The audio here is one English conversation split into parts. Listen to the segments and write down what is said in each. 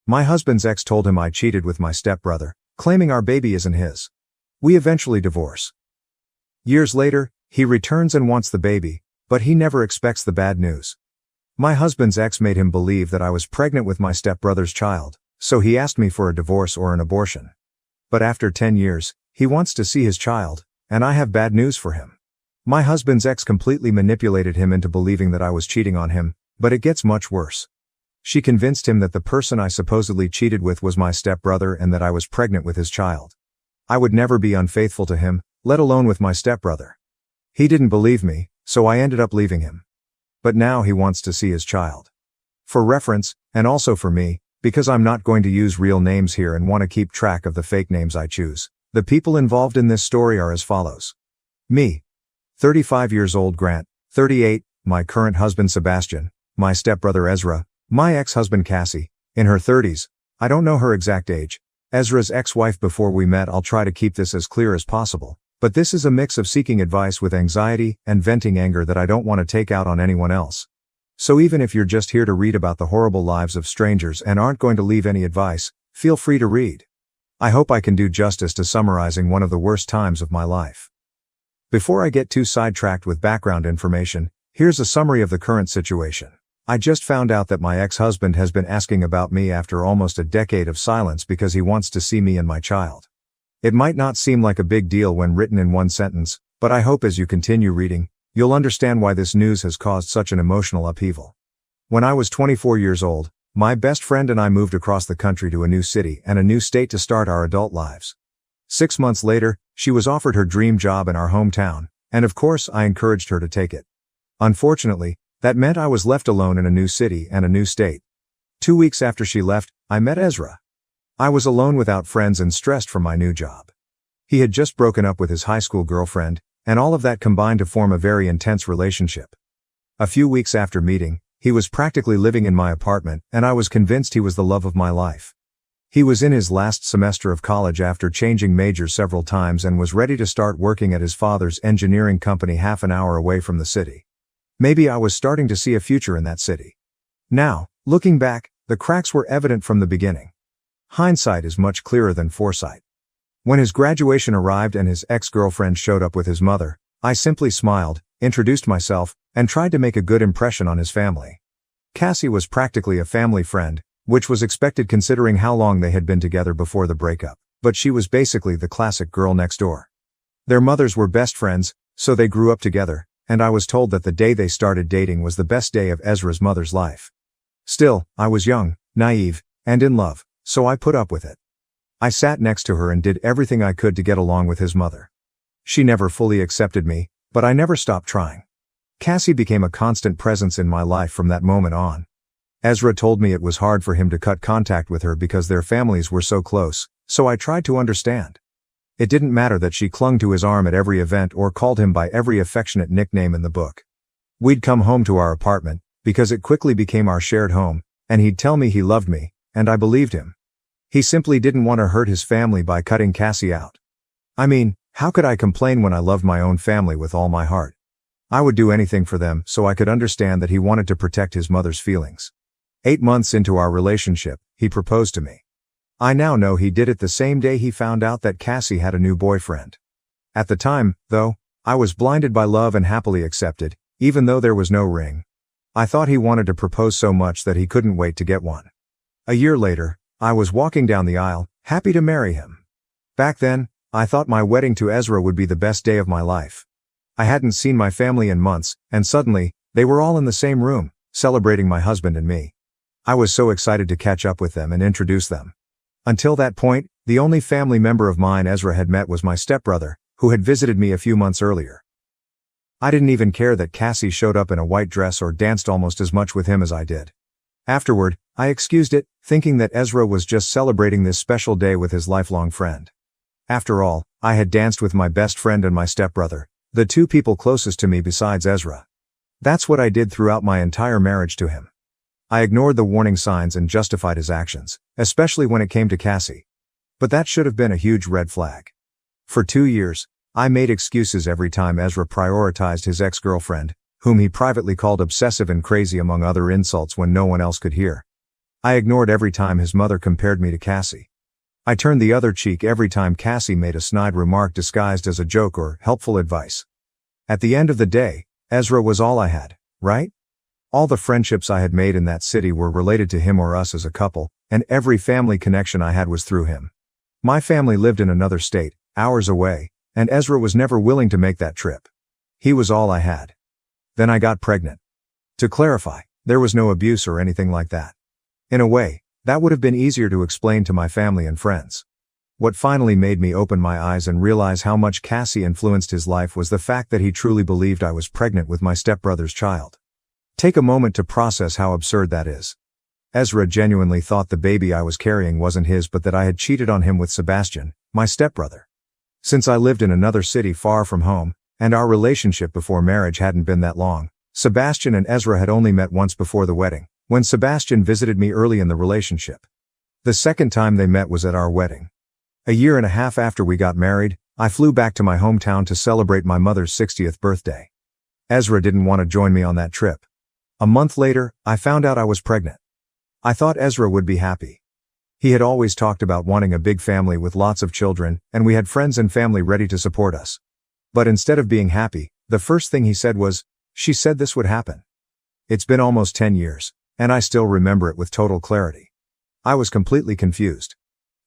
My husband's ex told him I cheated with my stepbrother, claiming our baby isn't his. We eventually divorce. Years later, he returns and wants the baby, but he never expects the bad news. My husband's ex made him believe that I was pregnant with my stepbrother's child, so he asked me for a divorce or an abortion. But after 10 years, he wants to see his child, and I have bad news for him. My husband's ex completely manipulated him into believing that I was cheating on him, but it gets much worse. She convinced him that the person I supposedly cheated with was my stepbrother and that I was pregnant with his child. I would never be unfaithful to him, let alone with my stepbrother. He didn't believe me, so I ended up leaving him. But now he wants to see his child. For reference, and also for me, because I'm not going to use real names here and want to keep track of the fake names I choose, the people involved in this story are as follows. Me. 35 years old Grant, 38, my current husband Sebastian, my stepbrother Ezra, my ex-husband Cassie, in her 30s, I don't know her exact age, Ezra's ex-wife before we met. I'll try to keep this as clear as possible, but this is a mix of seeking advice with anxiety and venting anger that I don't want to take out on anyone else. So even if you're just here to read about the horrible lives of strangers and aren't going to leave any advice, feel free to read. I hope I can do justice to summarizing one of the worst times of my life. Before I get too sidetracked with background information, here's a summary of the current situation. I just found out that my ex-husband has been asking about me after almost a decade of silence because he wants to see me and my child. It might not seem like a big deal when written in one sentence, but I hope as you continue reading, you'll understand why this news has caused such an emotional upheaval. When I was 24 years old, my best friend and I moved across the country to a new city and a new state to start our adult lives. 6 months later, she was offered her dream job in our hometown, and of course I encouraged her to take it. Unfortunately, that meant I was left alone in a new city and a new state. 2 weeks after she left, I met Ezra. I was alone without friends and stressed from my new job. He had just broken up with his high school girlfriend, and all of that combined to form a very intense relationship. A few weeks after meeting, he was practically living in my apartment, and I was convinced he was the love of my life. He was in his last semester of college after changing majors several times and was ready to start working at his father's engineering company half an hour away from the city. Maybe I was starting to see a future in that city. Now, looking back, the cracks were evident from the beginning. Hindsight is much clearer than foresight. When his graduation arrived and his ex-girlfriend showed up with his mother, I simply smiled, introduced myself, and tried to make a good impression on his family. Cassie was practically a family friend, which was expected considering how long they had been together before the breakup, but she was basically the classic girl next door. Their mothers were best friends, so they grew up together, and I was told that the day they started dating was the best day of Ezra's mother's life. Still, I was young, naive, and in love, so I put up with it. I sat next to her and did everything I could to get along with his mother. She never fully accepted me, but I never stopped trying. Cassie became a constant presence in my life from that moment on. Ezra told me it was hard for him to cut contact with her because their families were so close, so I tried to understand. It didn't matter that she clung to his arm at every event or called him by every affectionate nickname in the book. We'd come home to our apartment, because it quickly became our shared home, and he'd tell me he loved me, and I believed him. He simply didn't want to hurt his family by cutting Cassie out. I mean, how could I complain when I loved my own family with all my heart? I would do anything for them, so I could understand that he wanted to protect his mother's feelings. 8 months into our relationship, he proposed to me. I now know he did it the same day he found out that Cassie had a new boyfriend. At the time, though, I was blinded by love and happily accepted, even though there was no ring. I thought he wanted to propose so much that he couldn't wait to get one. A year later, I was walking down the aisle, happy to marry him. Back then, I thought my wedding to Ezra would be the best day of my life. I hadn't seen my family in months, and suddenly, they were all in the same room, celebrating my husband and me. I was so excited to catch up with them and introduce them. Until that point, the only family member of mine Ezra had met was my stepbrother, who had visited me a few months earlier. I didn't even care that Cassie showed up in a white dress or danced almost as much with him as I did. Afterward, I excused it, thinking that Ezra was just celebrating this special day with his lifelong friend. After all, I had danced with my best friend and my stepbrother, the two people closest to me besides Ezra. That's what I did throughout my entire marriage to him. I ignored the warning signs and justified his actions, especially when it came to Cassie. But that should have been a huge red flag. For 2 years, I made excuses every time Ezra prioritized his ex-girlfriend, whom he privately called obsessive and crazy among other insults when no one else could hear. I ignored every time his mother compared me to Cassie. I turned the other cheek every time Cassie made a snide remark disguised as a joke or helpful advice. At the end of the day, Ezra was all I had, right? All the friendships I had made in that city were related to him or us as a couple, and every family connection I had was through him. My family lived in another state, hours away, and Ezra was never willing to make that trip. He was all I had. Then I got pregnant. To clarify, there was no abuse or anything like that. In a way, that would have been easier to explain to my family and friends. What finally made me open my eyes and realize how much Cassie influenced his life was the fact that he truly believed I was pregnant with my stepbrother's child. Take a moment to process how absurd that is. Ezra genuinely thought the baby I was carrying wasn't his but that I had cheated on him with Sebastian, my stepbrother. Since I lived in another city far from home, and our relationship before marriage hadn't been that long, Sebastian and Ezra had only met once before the wedding, when Sebastian visited me early in the relationship. The second time they met was at our wedding. A year and a half after we got married, I flew back to my hometown to celebrate my mother's 60th birthday. Ezra didn't want to join me on that trip. A month later, I found out I was pregnant. I thought Ezra would be happy. He had always talked about wanting a big family with lots of children, and we had friends and family ready to support us. But instead of being happy, the first thing he said was, "She said this would happen." It's been almost 10 years, and I still remember it with total clarity. I was completely confused.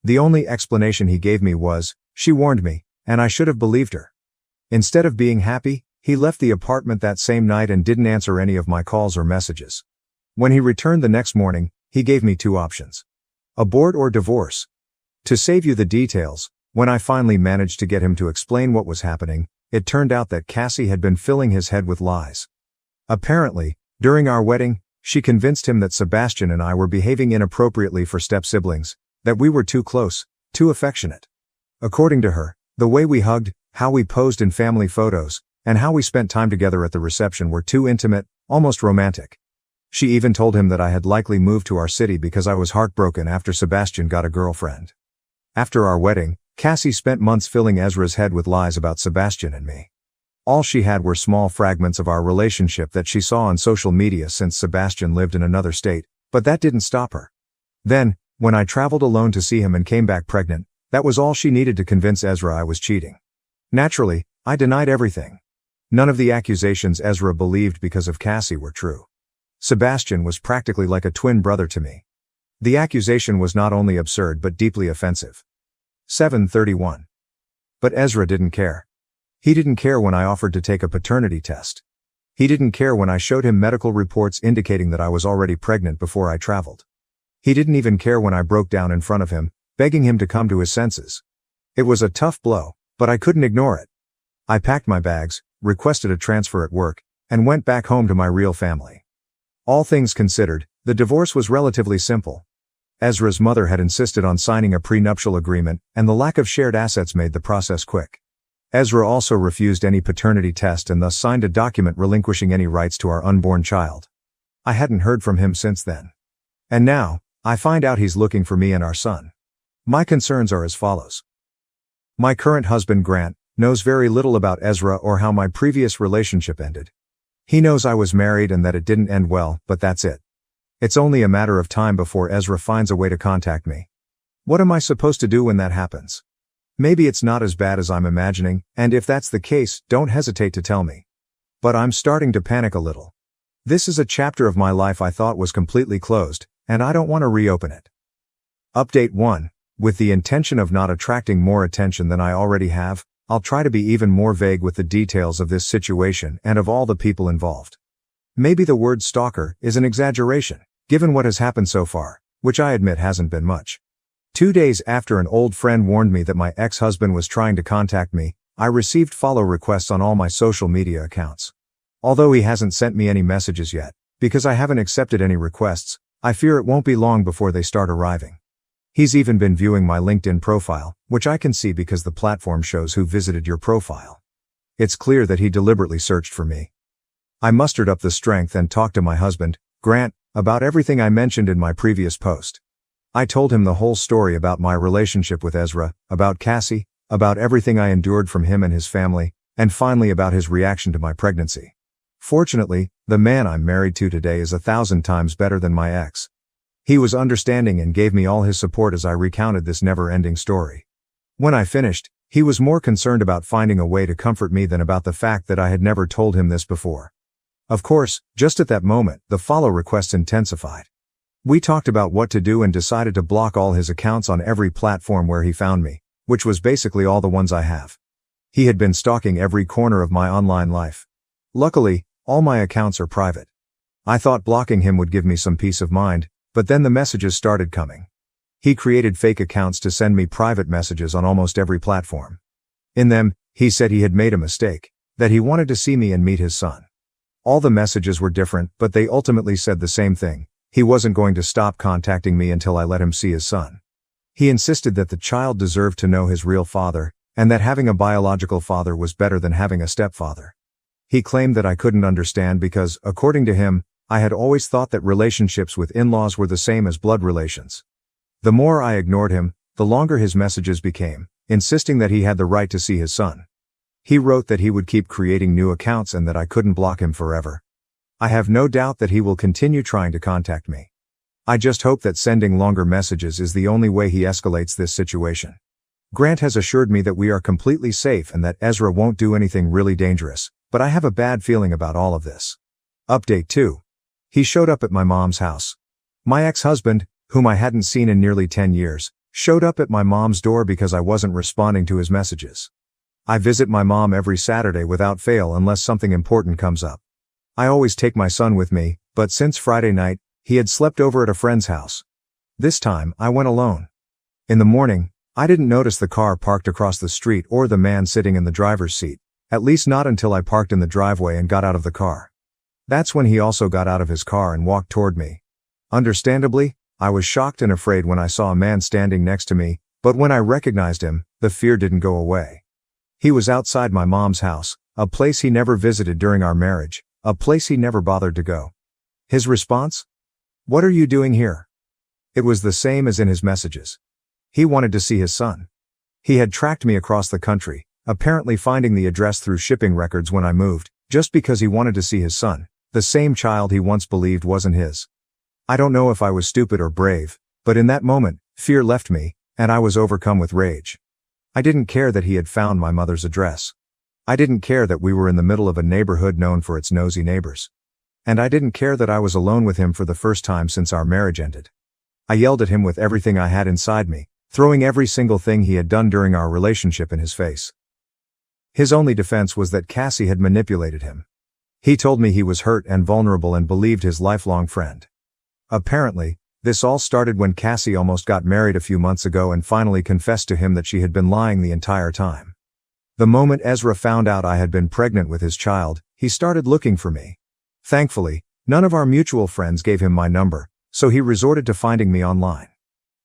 The only explanation he gave me was, "She warned me, and I should have believed her." Instead of being happy, he left the apartment that same night and didn't answer any of my calls or messages. When he returned the next morning, he gave me two options: abort or divorce. To save you the details, when I finally managed to get him to explain what was happening, it turned out that Cassie had been filling his head with lies. Apparently, during our wedding, she convinced him that Sebastian and I were behaving inappropriately for step-siblings, that we were too close, too affectionate. According to her, the way we hugged, how we posed in family photos, and how we spent time together at the reception were too intimate, almost romantic. She even told him that I had likely moved to our city because I was heartbroken after Sebastian got a girlfriend. After our wedding, Cassie spent months filling Ezra's head with lies about Sebastian and me. All she had were small fragments of our relationship that she saw on social media since Sebastian lived in another state, but that didn't stop her. Then, when I traveled alone to see him and came back pregnant, that was all she needed to convince Ezra I was cheating. Naturally, I denied everything. None of the accusations Ezra believed because of Cassie were true. Sebastian was practically like a twin brother to me. The accusation was not only absurd but deeply offensive. 731. But Ezra didn't care. He didn't care when I offered to take a paternity test. He didn't care when I showed him medical reports indicating that I was already pregnant before I traveled. He didn't even care when I broke down in front of him, begging him to come to his senses. It was a tough blow, but I couldn't ignore it. I packed my bags, requested a transfer at work, and went back home to my real family. All things considered, the divorce was relatively simple. Ezra's mother had insisted on signing a prenuptial agreement, and the lack of shared assets made the process quick. Ezra also refused any paternity test and thus signed a document relinquishing any rights to our unborn child. I hadn't heard from him since then. And now, I find out he's looking for me and our son. My concerns are as follows. My current husband Grant knows very little about Ezra or how my previous relationship ended. He knows I was married and that it didn't end well, but that's it. It's only a matter of time before Ezra finds a way to contact me. What am I supposed to do when that happens? Maybe it's not as bad as I'm imagining, and if that's the case, don't hesitate to tell me. But I'm starting to panic a little. This is a chapter of my life I thought was completely closed, and I don't want to reopen it. Update 1. With the intention of not attracting more attention than I already have, I'll try to be even more vague with the details of this situation and of all the people involved. Maybe the word stalker is an exaggeration, given what has happened so far, which I admit hasn't been much. 2 days after an old friend warned me that my ex-husband was trying to contact me, I received follow requests on all my social media accounts. Although he hasn't sent me any messages yet, because I haven't accepted any requests, I fear it won't be long before they start arriving. He's even been viewing my LinkedIn profile, which I can see because the platform shows who visited your profile. It's clear that he deliberately searched for me. I mustered up the strength and talked to my husband, Grant, about everything I mentioned in my previous post. I told him the whole story about my relationship with Ezra, about Cassie, about everything I endured from him and his family, and finally about his reaction to my pregnancy. Fortunately, the man I'm married to today is 1,000 times better than my ex. He was understanding and gave me all his support as I recounted this never-ending story. When I finished, he was more concerned about finding a way to comfort me than about the fact that I had never told him this before. Of course, just at that moment, the follow requests intensified. We talked about what to do and decided to block all his accounts on every platform where he found me, which was basically all the ones I have. He had been stalking every corner of my online life. Luckily, all my accounts are private. I thought blocking him would give me some peace of mind, but then the messages started coming. He created fake accounts to send me private messages on almost every platform. In them, he said he had made a mistake, that he wanted to see me and meet his son. All the messages were different, but they ultimately said the same thing. He wasn't going to stop contacting me until I let him see his son. He insisted that the child deserved to know his real father, and that having a biological father was better than having a stepfather. He claimed that I couldn't understand because, according to him, I had always thought that relationships with in-laws were the same as blood relations. The more I ignored him, the longer his messages became, insisting that he had the right to see his son. He wrote that he would keep creating new accounts and that I couldn't block him forever. I have no doubt that he will continue trying to contact me. I just hope that sending longer messages is the only way he escalates this situation. Grant has assured me that we are completely safe and that Ezra won't do anything really dangerous, but I have a bad feeling about all of this. Update 2. He showed up at my mom's house. My ex-husband, whom I hadn't seen in nearly 10 years, showed up at my mom's door because I wasn't responding to his messages. I visit my mom every Saturday without fail unless something important comes up. I always take my son with me, but since Friday night, he had slept over at a friend's house. This time, I went alone. In the morning, I didn't notice the car parked across the street or the man sitting in the driver's seat, at least not until I parked in the driveway and got out of the car. That's when he also got out of his car and walked toward me. Understandably, I was shocked and afraid when I saw a man standing next to me, but when I recognized him, the fear didn't go away. He was outside my mom's house, a place he never visited during our marriage, a place he never bothered to go. His response? "What are you doing here?" It was the same as in his messages. He wanted to see his son. He had tracked me across the country, apparently finding the address through shipping records when I moved, just because he wanted to see his son, the same child he once believed wasn't his. I don't know if I was stupid or brave, but in that moment, fear left me, and I was overcome with rage. I didn't care that he had found my mother's address. I didn't care that we were in the middle of a neighborhood known for its nosy neighbors. And I didn't care that I was alone with him for the first time since our marriage ended. I yelled at him with everything I had inside me, throwing every single thing he had done during our relationship in his face. His only defense was that Cassie had manipulated him. He told me he was hurt and vulnerable and believed his lifelong friend. Apparently, this all started when Cassie almost got married a few months ago and finally confessed to him that she had been lying the entire time. The moment Ezra found out I had been pregnant with his child, he started looking for me. Thankfully, none of our mutual friends gave him my number, so he resorted to finding me online.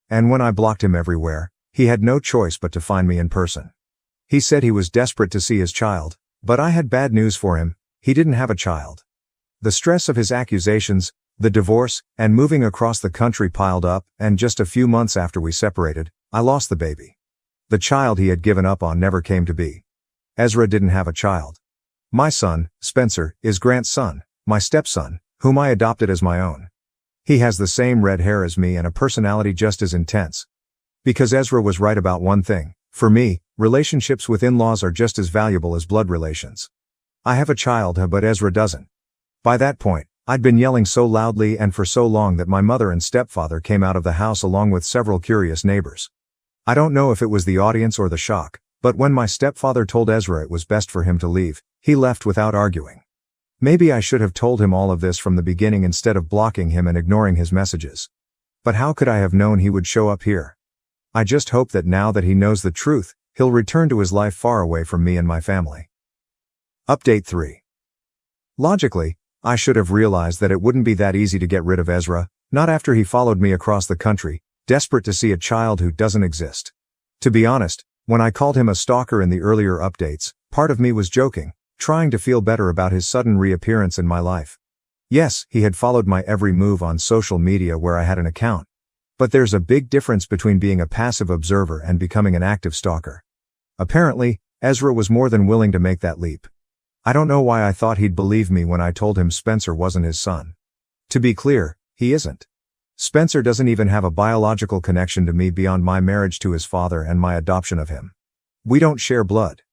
And when I blocked him everywhere, he had no choice but to find me in person. He said he was desperate to see his child, but I had bad news for him: he didn't have a child. The stress of his accusations, the divorce, and moving across the country piled up, and just a few months after we separated, I lost the baby. The child he had given up on never came to be. Ezra didn't have a child. My son, Spencer, is Grant's son, my stepson, whom I adopted as my own. He has the same red hair as me and a personality just as intense. Because Ezra was right about one thing, for me, relationships with in-laws are just as valuable as blood relations. I have a child, but Ezra doesn't. By that point, I'd been yelling so loudly and for so long that my mother and stepfather came out of the house along with several curious neighbors. I don't know if it was the audience or the shock, but when my stepfather told Ezra it was best for him to leave, he left without arguing. Maybe I should have told him all of this from the beginning instead of blocking him and ignoring his messages. But how could I have known he would show up here? I just hope that now that he knows the truth, he'll return to his life far away from me and my family. Update 3. Logically, I should have realized that it wouldn't be that easy to get rid of Ezra, not after he followed me across the country, desperate to see a child who doesn't exist. To be honest, when I called him a stalker in the earlier updates, part of me was joking, trying to feel better about his sudden reappearance in my life. Yes, he had followed my every move on social media where I had an account. But there's a big difference between being a passive observer and becoming an active stalker. Apparently, Ezra was more than willing to make that leap. I don't know why I thought he'd believe me when I told him Spencer wasn't his son. To be clear, he isn't. Spencer doesn't even have a biological connection to me beyond my marriage to his father and my adoption of him. We don't share blood.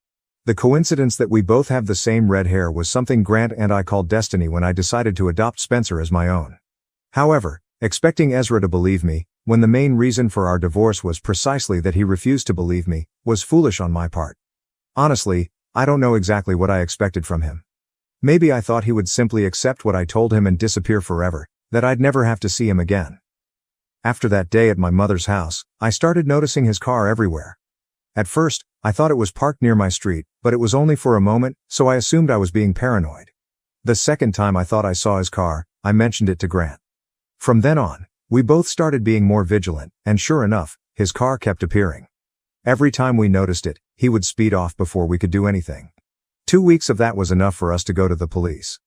The coincidence that we both have the same red hair was something Grant and I called destiny when I decided to adopt Spencer as my own. However, expecting Ezra to believe me, when the main reason for our divorce was precisely that he refused to believe me, was foolish on my part. Honestly, I don't know exactly what I expected from him. Maybe I thought he would simply accept what I told him and disappear forever, that I'd never have to see him again. After that day at my mother's house, I started noticing his car everywhere. At first, I thought it was parked near my street, but it was only for a moment, so I assumed I was being paranoid. The second time I thought I saw his car, I mentioned it to Grant. From then on, we both started being more vigilant, and sure enough, his car kept appearing. Every time we noticed it, he would speed off before we could do anything. 2 weeks of that was enough for us to go to the police.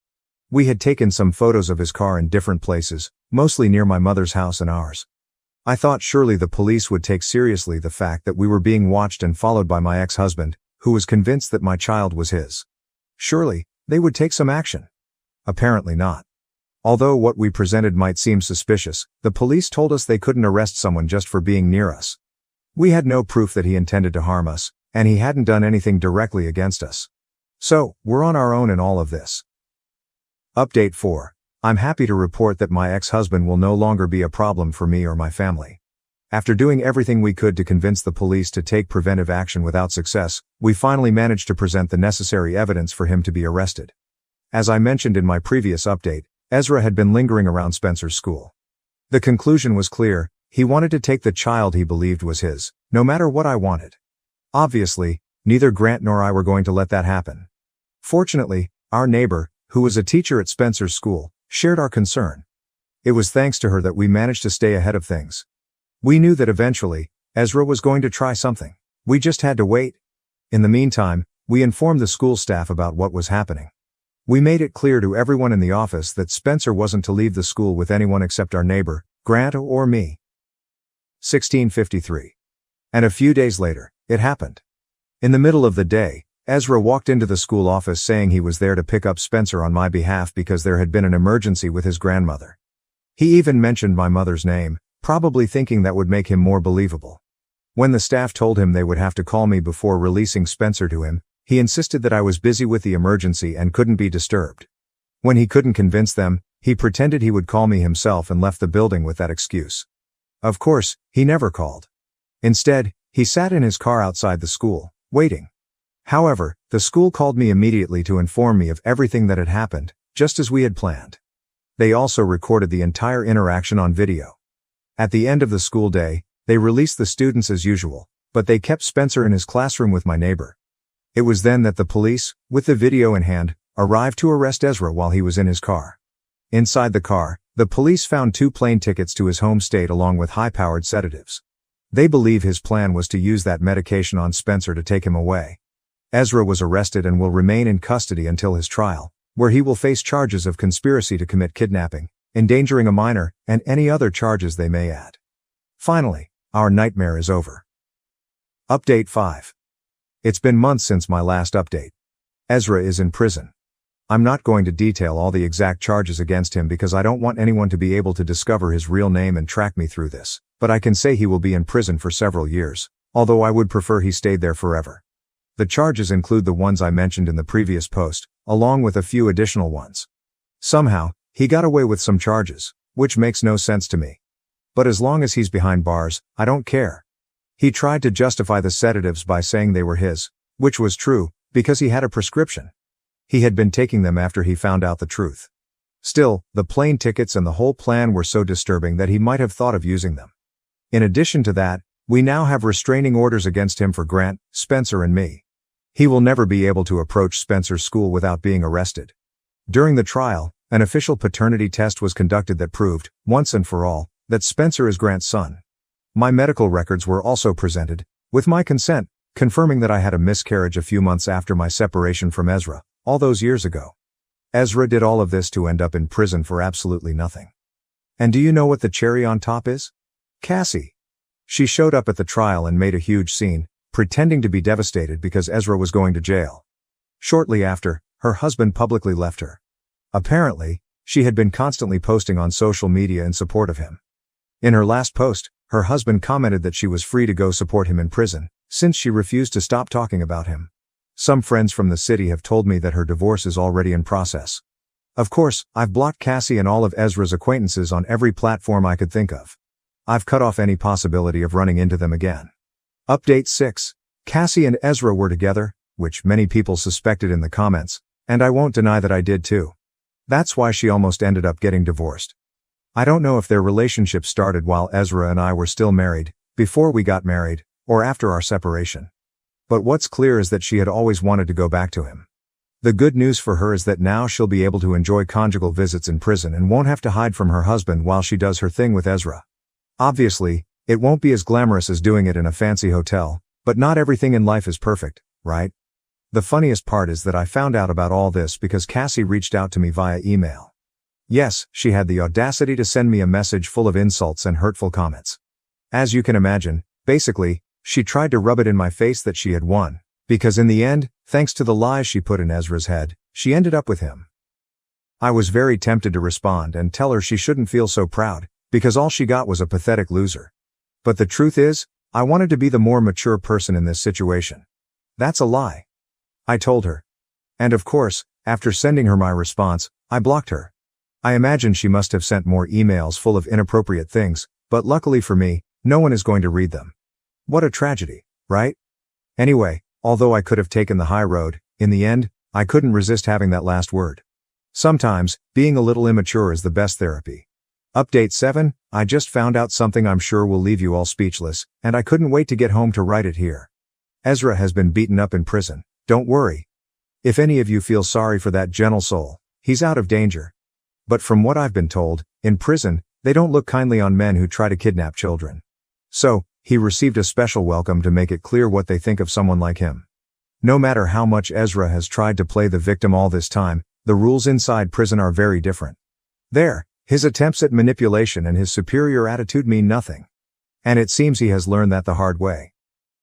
We had taken some photos of his car in different places, mostly near my mother's house and ours. I thought surely the police would take seriously the fact that we were being watched and followed by my ex-husband, who was convinced that my child was his. Surely, they would take some action. Apparently not. Although what we presented might seem suspicious, the police told us they couldn't arrest someone just for being near us. We had no proof that he intended to harm us, and he hadn't done anything directly against us. So, we're on our own in all of this. Update 4. I'm happy to report that my ex-husband will no longer be a problem for me or my family. After doing everything we could to convince the police to take preventive action without success, we finally managed to present the necessary evidence for him to be arrested. As I mentioned in my previous update, Ezra had been lingering around Spencer's school. The conclusion was clear: he wanted to take the child he believed was his, no matter what I wanted. Obviously, neither Grant nor I were going to let that happen. Fortunately, our neighbor, who was a teacher at Spencer's school, shared our concern. It was thanks to her that we managed to stay ahead of things. We knew that eventually, Ezra was going to try something. We just had to wait. In the meantime, we informed the school staff about what was happening. We made it clear to everyone in the office that Spencer wasn't to leave the school with anyone except our neighbor, Grant or me. 1653. And a few days later, it happened. In the middle of the day, Ezra walked into the school office saying he was there to pick up Spencer on my behalf because there had been an emergency with his grandmother. He even mentioned my mother's name, probably thinking that would make him more believable. When the staff told him they would have to call me before releasing Spencer to him, he insisted that I was busy with the emergency and couldn't be disturbed. When he couldn't convince them, he pretended he would call me himself and left the building with that excuse. Of course, he never called. Instead, he sat in his car outside the school, waiting. However, the school called me immediately to inform me of everything that had happened, just as we had planned. They also recorded the entire interaction on video. At the end of the school day, they released the students as usual, but they kept Spencer in his classroom with my neighbor. It was then that the police, with the video in hand, arrived to arrest Ezra while he was in his car. Inside the car, the police found 2 plane tickets to his home state along with high-powered sedatives. They believe his plan was to use that medication on Spencer to take him away. Ezra was arrested and will remain in custody until his trial, where he will face charges of conspiracy to commit kidnapping, endangering a minor, and any other charges they may add. Finally, our nightmare is over. Update 5. It's been months since my last update. Ezra is in prison. I'm not going to detail all the exact charges against him because I don't want anyone to be able to discover his real name and track me through this, but I can say he will be in prison for several years, although I would prefer he stayed there forever. The charges include the ones I mentioned in the previous post, along with a few additional ones. Somehow, he got away with some charges, which makes no sense to me. But as long as he's behind bars, I don't care. He tried to justify the sedatives by saying they were his, which was true, because he had a prescription. He had been taking them after he found out the truth. Still, the plane tickets and the whole plan were so disturbing that he might have thought of using them. In addition to that, we now have restraining orders against him for Grant, Spencer and me. He will never be able to approach Spencer's school without being arrested. During the trial, an official paternity test was conducted that proved, once and for all, that Spencer is Grant's son. My medical records were also presented, with my consent, confirming that I had a miscarriage a few months after my separation from Ezra, all those years ago. Ezra did all of this to end up in prison for absolutely nothing. And do you know what the cherry on top is? Cassie. She showed up at the trial and made a huge scene, pretending to be devastated because Ezra was going to jail. Shortly after, her husband publicly left her. Apparently, she had been constantly posting on social media in support of him. In her last post, her husband commented that she was free to go support him in prison, since she refused to stop talking about him. Some friends from the city have told me that her divorce is already in process. Of course, I've blocked Cassie and all of Ezra's acquaintances on every platform I could think of. I've cut off any possibility of running into them again. Update 6. Cassie and Ezra were together, which many people suspected in the comments, and I won't deny that I did too. That's why she almost ended up getting divorced. I don't know if their relationship started while Ezra and I were still married, before we got married, or after our separation. But what's clear is that she had always wanted to go back to him. The good news for her is that now she'll be able to enjoy conjugal visits in prison and won't have to hide from her husband while she does her thing with Ezra. Obviously, it won't be as glamorous as doing it in a fancy hotel, but not everything in life is perfect, right? The funniest part is that I found out about all this because Cassie reached out to me via email. Yes, she had the audacity to send me a message full of insults and hurtful comments. As you can imagine, basically, she tried to rub it in my face that she had won, because in the end, thanks to the lies she put in Ezra's head, she ended up with him. I was very tempted to respond and tell her she shouldn't feel so proud, because all she got was a pathetic loser. But the truth is, I wanted to be the more mature person in this situation. That's a lie. I told her. And of course, after sending her my response, I blocked her. I imagine she must have sent more emails full of inappropriate things, but luckily for me, no one is going to read them. What a tragedy, right? Anyway, although I could have taken the high road, in the end, I couldn't resist having that last word. Sometimes, being a little immature is the best therapy. Update 7, I just found out something I'm sure will leave you all speechless, and I couldn't wait to get home to write it here. Ezra has been beaten up in prison, don't worry. If any of you feel sorry for that gentle soul, he's out of danger. But from what I've been told, in prison, they don't look kindly on men who try to kidnap children. So, he received a special welcome to make it clear what they think of someone like him. No matter how much Ezra has tried to play the victim all this time, the rules inside prison are very different. There, his attempts at manipulation and his superior attitude mean nothing. And it seems he has learned that the hard way.